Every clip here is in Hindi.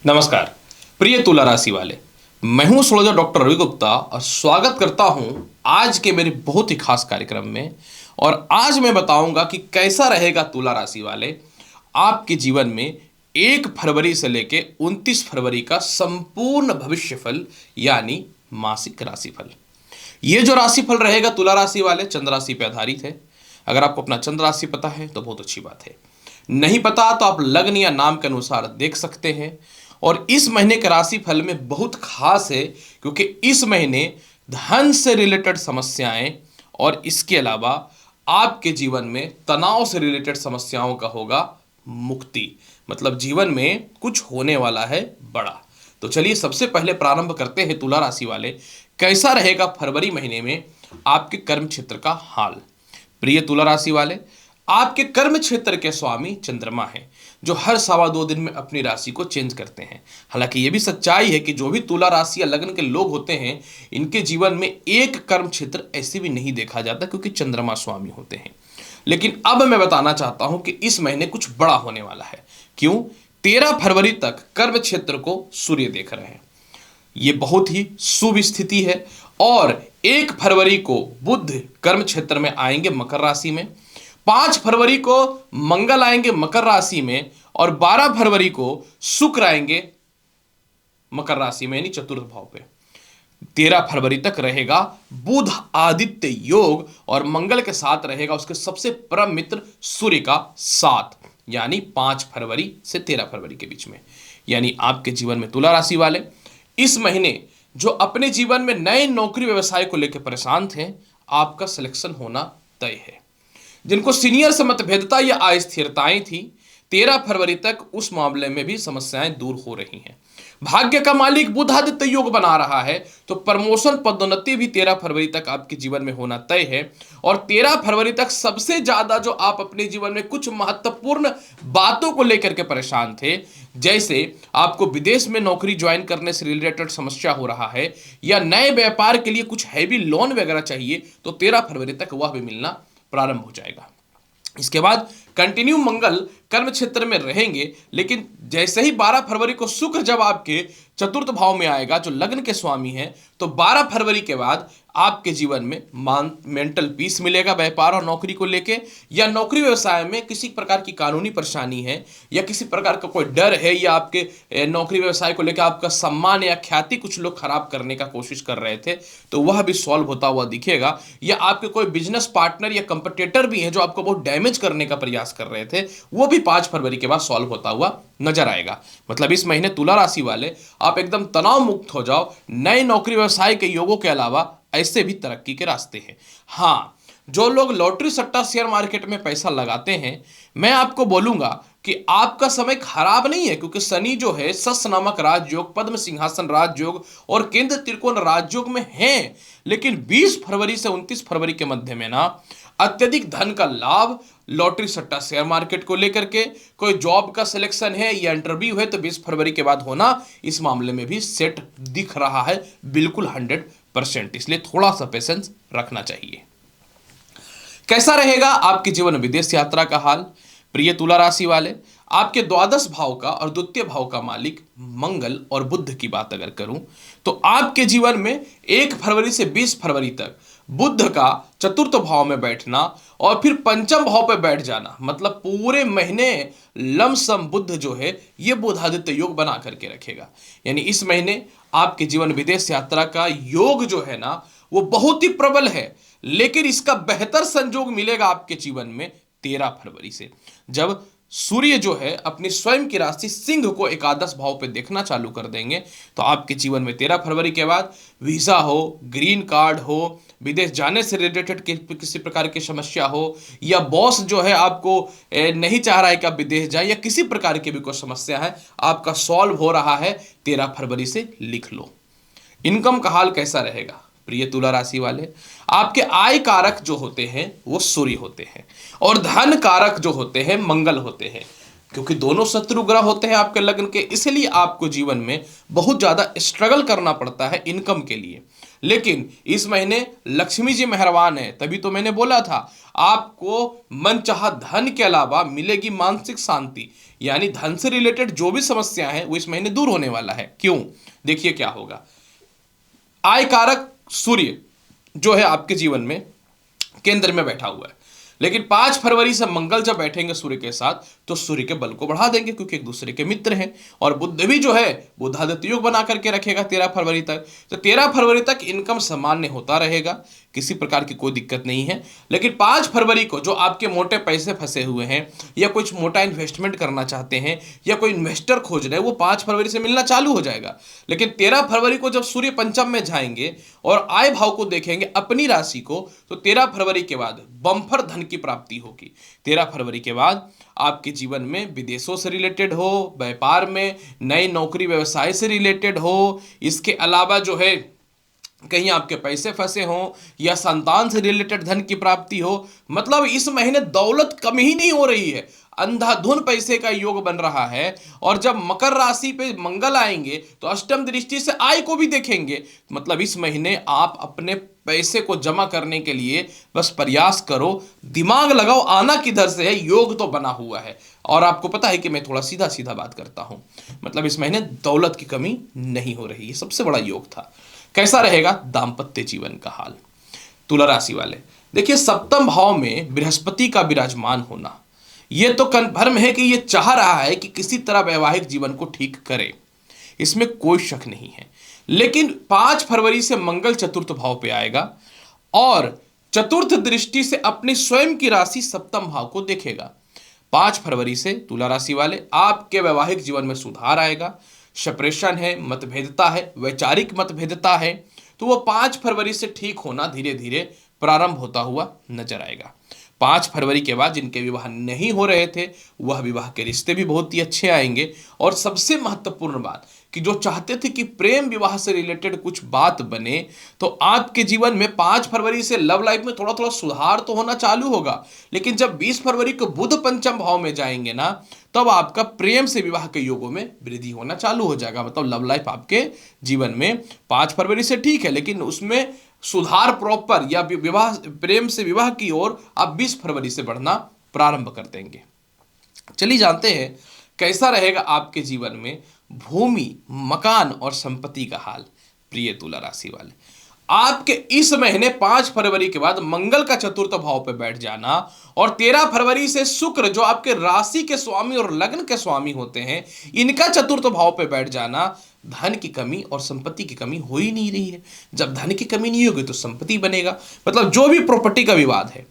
नमस्कार प्रिय तुला राशि वाले। मैं हूं एस्ट्रोलॉजर डॉक्टर रवि गुप्ता और स्वागत करता हूं आज के मेरे बहुत ही खास कार्यक्रम में। और आज मैं बताऊंगा कि कैसा रहेगा तुला राशि वाले आपके जीवन में 1 फरवरी से लेके 29 फरवरी का संपूर्ण भविष्यफल यानी मासिक राशिफल। ये जो राशिफल रहेगा तुला राशि वाले चंद्र राशि पर आधारित है। अगर आपको अपना चंद्र राशि पता है तो बहुत अच्छी बात है, नहीं पता तो आप लग्न या नाम के अनुसार देख सकते हैं। और इस महीने के राशिफल में बहुत खास है क्योंकि इस महीने धन से रिलेटेड समस्याएं और इसके अलावा आपके जीवन में तनाव से रिलेटेड समस्याओं का होगा मुक्ति, मतलब जीवन में कुछ होने वाला है बड़ा। तो चलिए सबसे पहले प्रारंभ करते हैं तुला राशि वाले, कैसा रहेगा फरवरी महीने में आपके कर्म क्षेत्र का हाल। प्रिय तुला राशि वाले, आपके कर्म क्षेत्र के स्वामी चंद्रमा हैं जो हर 2.25 दिन में अपनी राशि को चेंज करते हैं। हालांकि यह भी सच्चाई है कि जो भी तुला राशि या लग्न के लोग होते हैं इनके जीवन में एक कर्म क्षेत्र ऐसे भी नहीं देखा जाता क्योंकि चंद्रमा स्वामी होते हैं। लेकिन अब मैं बताना चाहता हूं कि इस महीने कुछ बड़ा होने वाला है। क्यों? 13 फरवरी तक कर्म क्षेत्र को सूर्य देख रहे हैं, ये बहुत ही शुभ स्थिति है। और 1 फरवरी को बुध कर्म क्षेत्र में आएंगे मकर राशि में, 5 फरवरी को मंगल आएंगे मकर राशि में और 12 फरवरी को शुक्र आएंगे मकर राशि में यानी चतुर्थ भाव पे। 13 फरवरी तक रहेगा बुध आदित्य योग और मंगल के साथ रहेगा उसके सबसे परम मित्र सूर्य का साथ, यानी 5 फरवरी से 13 फरवरी के बीच में। यानी आपके जीवन में तुला राशि वाले इस महीने जो अपने जीवन में नए नौकरी व्यवसाय को लेकर परेशान थे, आपका सिलेक्शन होना तय है। जिनको सीनियर से मतभेदता या अस्थिरताएं थी, 13 फरवरी तक उस मामले में भी समस्याएं दूर हो रही हैं। भाग्य का मालिक बुध आदित्य योग बना रहा है तो प्रमोशन पदोन्नति भी 13 फरवरी तक आपके जीवन में होना तय है। और 13 फरवरी तक सबसे ज्यादा जो आप अपने जीवन में कुछ महत्वपूर्ण बातों को लेकर के परेशान थे, जैसे आपको विदेश में नौकरी ज्वाइन करने से रिलेटेड समस्या हो रहा है या नए व्यापार के लिए कुछ हैवी लोन वगैरह चाहिए, तो 13 फरवरी तक वह भी मिलना प्रारंभ हो जाएगा। इसके बाद कंटिन्यू मंगल कर्म क्षेत्र में रहेंगे, लेकिन जैसे ही 12 फरवरी को शुक्र जब आपके चतुर्थ भाव में आएगा जो लग्न के स्वामी हैं, तो 12 फरवरी के बाद आपके जीवन में मेंटल पीस मिलेगा व्यापार और नौकरी को लेके, या नौकरी व्यवसाय में किसी प्रकार की कानूनी परेशानी है या किसी प्रकार का कोई डर है या आपके नौकरी व्यवसाय को लेकर आपका सम्मान या ख्याति कुछ लोग खराब करने का कोशिश कर रहे थे, तो वह भी सॉल्व होता हुआ दिखेगा। या आपके कोई बिजनेस पार्टनर या कंपटीटर भी हैं जो आपको बहुत डैमेज करने का प्रयास कर रहे थे, वो भी 5 फरवरी के बाद सॉल्व होता हुआ नजर आएगा। मतलब इस महीने तुला राशि वाले आप एकदम तनाव मुक्त हो जाओ। नए नौकरी व्यवसाय के योगों के अलावा ऐसे भी तरक्की के रास्ते हैं। हाँ, जो लोग लॉटरी सट्टा शेयर मार्केट में पैसा लगाते हैं, मैं आपको बोलूंगा कि आपका समय खराब नहीं है, क्योंकि शनि जो है सस नामक राजयोग, पद्म सिंहासन राजयोग और केंद्र त्रिकोण राजयोग में है। लेकिन 20 फरवरी से 29 फरवरी के मध्य में ना अत्यधिक धन का लाभ लॉटरी सट्टा शेयर मार्केट को लेकर के, कोई जॉब का सिलेक्शन है या इंटरव्यू है तो 20 फरवरी के बाद होना इस मामले में भी सेट दिख रहा है बिल्कुल 100%। इसलिए थोड़ा सा पेशेंस रखना चाहिए। कैसा रहेगा आपके जीवन विदेश यात्रा का हाल? प्रिय तुला राशि वाले, आपके द्वादश भाव का और द्वितीय भाव का मालिक मंगल और बुध की बात अगर करूं तो आपके जीवन में 1 फरवरी से 20 फरवरी तक बुध का चतुर्थ भाव में बैठना और फिर पंचम भाव पर बैठ जाना, मतलब पूरे महीने लमसम बुध जो है ये बुध आदित्य योग बना करके रखेगा। यानी इस महीने आपके जीवन विदेश यात्रा का योग जो है ना वो बहुत ही प्रबल है। लेकिन इसका बेहतर संयोग मिलेगा आपके जीवन में 13 फरवरी से, जब सूर्य जो है अपनी स्वयं की राशि सिंह को एकादश भाव पे देखना चालू कर देंगे। तो आपके जीवन में 13 फरवरी के बाद वीजा हो, ग्रीन कार्ड हो, विदेश जाने से रिलेटेड किसी प्रकार की समस्या हो, या बॉस जो है आपको नहीं चाह रहा है कि आप विदेश जाए, या किसी प्रकार की भी कोई समस्या है आपका सॉल्व हो रहा है, 13 फरवरी से लिख लो। इनकम का हाल कैसा रहेगा? प्रिय तुला राशि वाले, आपके आय कारक जो होते हैं वो सूर्य होते हैं और धन कारक जो होते हैं मंगल होते हैं। क्योंकि दोनों शत्रु ग्रह होते हैं आपके लग्न के, इसलिए आपको जीवन में बहुत ज्यादा स्ट्रगल करना पड़ता है इनकम के लिए। लेकिन इस महीने लक्ष्मी जी मेहरबान है, तभी तो मैंने बोला था आपको मनचाहा धन के अलावा मिलेगी मानसिक शांति। यानी धन से रिलेटेड जो भी समस्या है वो इस महीने दूर होने वाला है। क्यों? देखिए क्या होगा। आय कारक सूर्य जो है आपके जीवन में केंद्र में बैठा हुआ है, लेकिन 5 फरवरी से मंगल जब बैठेंगे सूर्य के साथ तो सूर्य के बल को बढ़ा देंगे, क्योंकि एक दूसरे के मित्र हैं। और बुध भी जो है बुधादित्य योग बना करके रखेगा 13 फरवरी तक। तो 13 फरवरी तक इनकम सामान्य होता रहेगा, किसी प्रकार की कोई दिक्कत नहीं है। लेकिन 5 फरवरी को जो आपके मोटे पैसे फंसे हुए हैं या कुछ मोटा इन्वेस्टमेंट करना चाहते हैं या कोई इन्वेस्टर खोज रहे हैं, वो 5 फरवरी से मिलना चालू हो जाएगा। लेकिन 13 फरवरी को जब सूर्य पंचम में जाएंगे और आय भाव को देखेंगे अपनी राशि को, तो 13 फरवरी के बाद बम्पर धन की प्राप्ति होगी। 13 फरवरी के बाद आपके जीवन में विदेशों से रिलेटेड हो, व्यापार में नई नौकरी व्यवसाय से रिलेटेड हो, इसके अलावा जो है कहीं आपके पैसे फंसे हों या संतान से रिलेटेड धन की प्राप्ति हो। मतलब इस महीने दौलत कम ही नहीं हो रही है, अंधाधुन पैसे का योग बन रहा है। और जब मकर राशि पे मंगल आएंगे तो अष्टम दृष्टि से आय को भी देखेंगे। मतलब इस महीने आप अपने पैसे को जमा करने के लिए बस प्रयास करो, दिमाग लगाओ, आना किधर से है, योग तो बना हुआ है। और आपको पता है कि मैं थोड़ा सीधा सीधा बात करता हूं, मतलब इस महीने दौलत की कमी नहीं हो रही, ये सबसे बड़ा योग था। कैसा रहेगा दाम्पत्य जीवन का हाल? तुला राशि वाले देखिए, सप्तम भाव में बृहस्पति का विराजमान होना, यह तो कन्फर्म है कि यह चाह रहा है कि किसी तरह वैवाहिक जीवन को ठीक करे, इसमें कोई शक नहीं है। लेकिन 5 फरवरी से मंगल चतुर्थ भाव पे आएगा और चतुर्थ दृष्टि से अपनी स्वयं की राशि सप्तम भाव को देखेगा। 5 फरवरी से तुला राशि वाले आपके वैवाहिक जीवन में सुधार आएगा। सेपरेशन है, मतभेदता है, वैचारिक मतभेदता है, तो वो 5 फरवरी से ठीक होना धीरे धीरे प्रारंभ होता हुआ नजर आएगा। 5 फरवरी के बाद जिनके विवाह नहीं हो रहे थे वह विवाह के रिश्ते भी बहुत ही अच्छे आएंगे। और सबसे महत्वपूर्ण बात कि जो चाहते थे कि प्रेम विवाह से रिलेटेड कुछ बात बने, तो आपके जीवन में 5 फरवरी से लव लाइफ में थोड़ा थोड़ा सुधार तो होना चालू होगा। लेकिन जब 20 फरवरी को बुध पंचम भाव में जाएंगे ना, तब आपका प्रेम से विवाह के योगों में वृद्धि होना चालू हो जाएगा। मतलब लव लाइफ आपके जीवन में 5 फरवरी से ठीक है, लेकिन उसमें सुधार प्रॉपर या विवाह प्रेम से विवाह की ओर आप 20 फरवरी से बढ़ना प्रारंभ कर देंगे। चलिए जानते हैं कैसा रहेगा आपके जीवन में भूमि, मकान और संपत्ति का हाल। प्रिय तुला राशि वाले, आपके इस महीने 5 फरवरी के बाद मंगल का चतुर्थ भाव पे बैठ जाना और 13 फरवरी से शुक्र जो आपके राशि के स्वामी और लग्न के स्वामी होते हैं, इनका चतुर्थ भाव पे बैठ जाना, धन की कमी और संपत्ति की कमी हो ही नहीं रही है। जब धन की कमी नहीं होगी तो संपत्ति बनेगा। मतलब जो भी प्रॉपर्टी का विवाद है,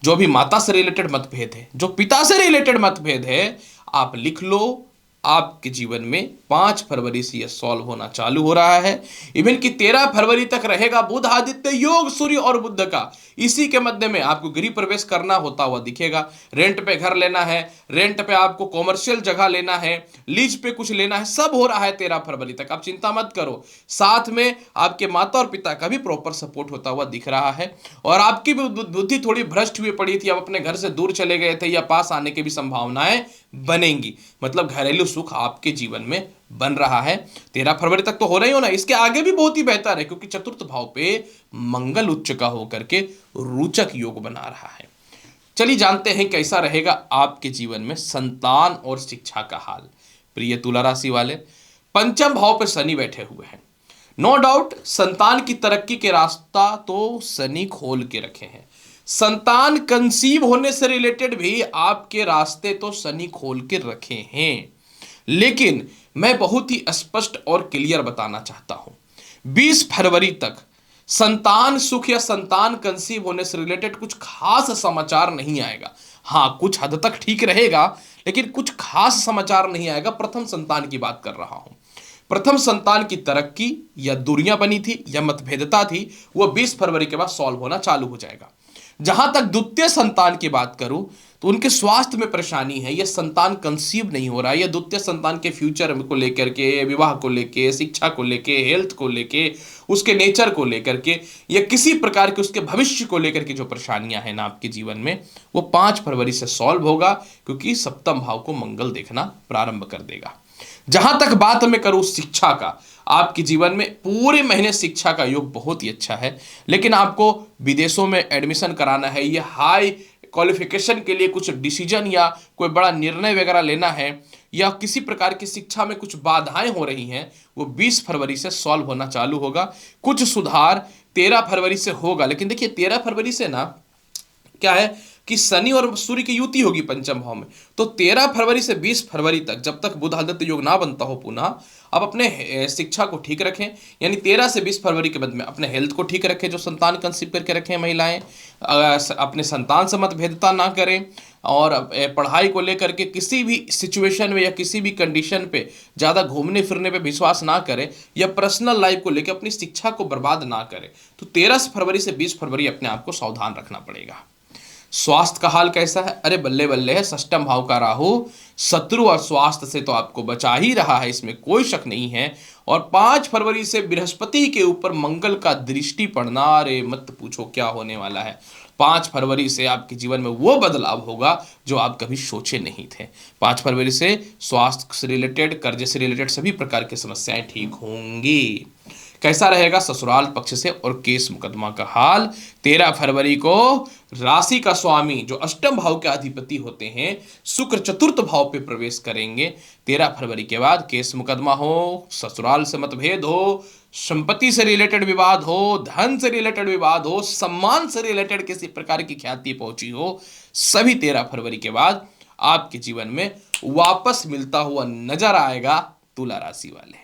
जो भी माता से रिलेटेड मतभेद है, जो पिता से रिलेटेड मतभेद है, आप लिख लो। आपके जीवन में 5 फरवरी से यह सॉल्व होना चालू हो रहा है। इवन कि 13 फरवरी तक रहेगा बुध आदित्य योग सूर्य और बुध का। इसी के मध्य में आपको गृह प्रवेश करना होता हुआ दिखेगा। रेंट पे घर लेना है, रेंट पे आपको कॉमर्शियल जगह लेना है, लीज पे कुछ लेना है, सब हो रहा है 13 फरवरी तक। आप चिंता मत करो। साथ में आपके माता और पिता का भी प्रॉपर सपोर्ट होता हुआ दिख रहा है। और आपकी बुद्धि थोड़ी भ्रष्ट हुई पड़ी थी, आप अपने घर से दूर चले गए थे या पास आने की भी संभावनाएं बनेंगी। मतलब घरेलू सुख आपके जीवन में बन रहा है। 13 फरवरी तक तो हो रही हो ना, इसके आगे भी बहुत ही बेहतर है, क्योंकि चतुर्थ भाव पे मंगल उच्च का होकर के रोचक योग बना रहा है। चलिए जानते हैं कैसा रहेगा आपके जीवन में संतान और शिक्षा का हाल। प्रिय तुला राशि वाले, पंचम भाव पे शनि बैठे हुए हैं। नो डाउट संतान की तरक्की के रास्ता तो शनि खोल के रखे हैं। संतान कंसीव होने से रिलेटेड भी आपके रास्ते तो शनि खोल के रखे हैं। लेकिन मैं बहुत ही स्पष्ट और क्लियर बताना चाहता हूं, 20 फरवरी तक संतान सुख या संतान कंसीव होने से रिलेटेड कुछ खास समाचार नहीं आएगा। हाँ, कुछ हद तक ठीक रहेगा, लेकिन कुछ खास समाचार नहीं आएगा। प्रथम संतान की बात कर रहा हूं। प्रथम संतान की तरक्की या दूरियां बनी थी या मतभेदता थी, वह 20 फरवरी के बाद सॉल्व होना चालू हो जाएगा। जहां तक द्वितीय संतान की बात करूं तो उनके स्वास्थ्य में परेशानी है, यह संतान कंसीव नहीं हो रहा है। यह द्वितीय संतान के फ्यूचर को लेकर के, विवाह को लेके, शिक्षा को लेके, हेल्थ को लेके, उसके नेचर को लेकर के, या किसी प्रकार के उसके भविष्य को लेकर के जो परेशानियां हैं ना आपके जीवन में, वो 5 फरवरी से सॉल्व होगा, क्योंकि सप्तम भाव को मंगल देखना प्रारंभ कर देगा। जहां तक बात मैं करूं शिक्षा का, आपके जीवन में पूरे महीने शिक्षा का योग बहुत ही अच्छा है। लेकिन आपको विदेशों में एडमिशन कराना है, ये हाई क्वालिफिकेशन के लिए कुछ डिसीजन या कोई बड़ा निर्णय वगैरह लेना है, या किसी प्रकार की शिक्षा में कुछ बाधाएं हो रही हैं, वो 20 फरवरी से सॉल्व होना चालू होगा। कुछ सुधार 13 फरवरी से होगा। लेकिन देखिए 13 फरवरी से ना क्या है कि शनि और सूर्य की युति होगी पंचम भाव में। तो 13 फरवरी से 20 फरवरी तक, जब तक बुध आदित्य योग ना बनता हो पुनः, आप अपने शिक्षा को ठीक रखें। यानी 13 से 20 फरवरी के बाद में अपने हेल्थ को ठीक रखें, जो संतान कंसीव करके रखें महिलाएं, अपने संतान से मतभेदता ना करें, और पढ़ाई को लेकर के किसी भी सिचुएशन में या किसी भी कंडीशन पे ज़्यादा घूमने फिरने पे विश्वास ना करें, या पर्सनल लाइफ को लेकर अपनी शिक्षा को बर्बाद ना करें। तो 13 फरवरी से 20 फरवरी अपने आप को सावधान रखना पड़ेगा। स्वास्थ्य का हाल कैसा है? अरे बल्ले बल्ले है। षष्ठम भाव का राहु शत्रु और स्वास्थ्य से तो आपको बचा ही रहा है, इसमें कोई शक नहीं है। और 5 फरवरी से बृहस्पति के ऊपर मंगल का दृष्टि पड़ना, अरे मत पूछो क्या होने वाला है। 5 फरवरी से आपके जीवन में वो बदलाव होगा जो आप कभी सोचे नहीं थे। 5 फरवरी से स्वास्थ्य से रिलेटेड, कर्ज से रिलेटेड सभी प्रकार की समस्याएं ठीक होंगी। कैसा रहेगा ससुराल पक्ष से और केस मुकदमा का हाल? 13 फरवरी को राशि का स्वामी जो अष्टम भाव के अधिपति होते हैं शुक्र चतुर्थ भाव पे प्रवेश करेंगे। 13 फरवरी के बाद केस मुकदमा हो, ससुराल से मतभेद हो, संपत्ति से रिलेटेड विवाद हो, धन से रिलेटेड विवाद हो, सम्मान से रिलेटेड किसी प्रकार की ख्याति पहुंची हो, सभी 13 फरवरी के बाद आपके जीवन में वापस मिलता हुआ नजर आएगा। तुला राशि वाले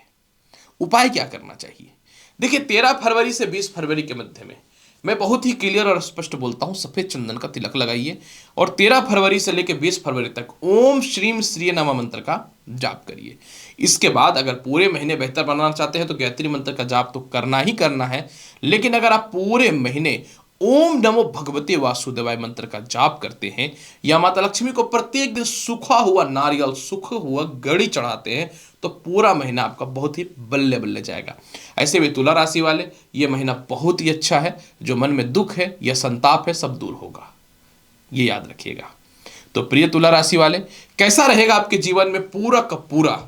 उपाय क्या करना चाहिए? देखिए 13 फरवरी से 20 फरवरी के मध्य में मैं बहुत ही क्लियर और स्पष्ट बोलता हूं, सफेद चंदन का तिलक लगाइए और 13 फरवरी से लेकर 20 फरवरी तक ओम श्रीम श्री नमः मंत्र का जाप करिए। इसके बाद अगर पूरे महीने बेहतर बनाना चाहते हैं तो गायत्री मंत्र का जाप तो करना ही करना है। लेकिन अगर आप पूरे महीने ओम नमो भगवते वासुदेवाय मंत्र का जाप करते हैं, या माता लक्ष्मी को प्रत्येक दिन सूखा हुआ नारियल, सूखा हुआ गड़ी चढ़ाते हैं, तो पूरा महीना आपका बहुत ही बल्ले बल्ले जाएगा। ऐसे में तुला राशि वाले ये महीना बहुत ही अच्छा है। जो मन में दुख है या संताप है सब दूर होगा, ये याद रखिएगा। तो प्रिय तुला राशि वाले, कैसा रहेगा आपके जीवन में पूरा का पूरा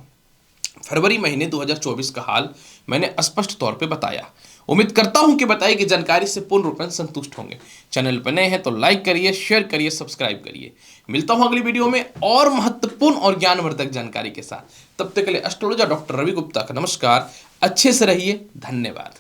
फरवरी महीने 2024 का हाल मैंने स्पष्ट तौर पे बताया। उम्मीद करता हूं कि बताई गई जानकारी से पूर्ण रूप में संतुष्ट होंगे। चैनल पर नए हैं तो लाइक करिए, शेयर करिए, सब्सक्राइब करिए। मिलता हूं अगली वीडियो में और महत्वपूर्ण और ज्ञानवर्धक जानकारी के साथ। तब तक के लिए एस्ट्रोलॉजर डॉक्टर रवि गुप्ता का नमस्कार। अच्छे से रहिए। धन्यवाद।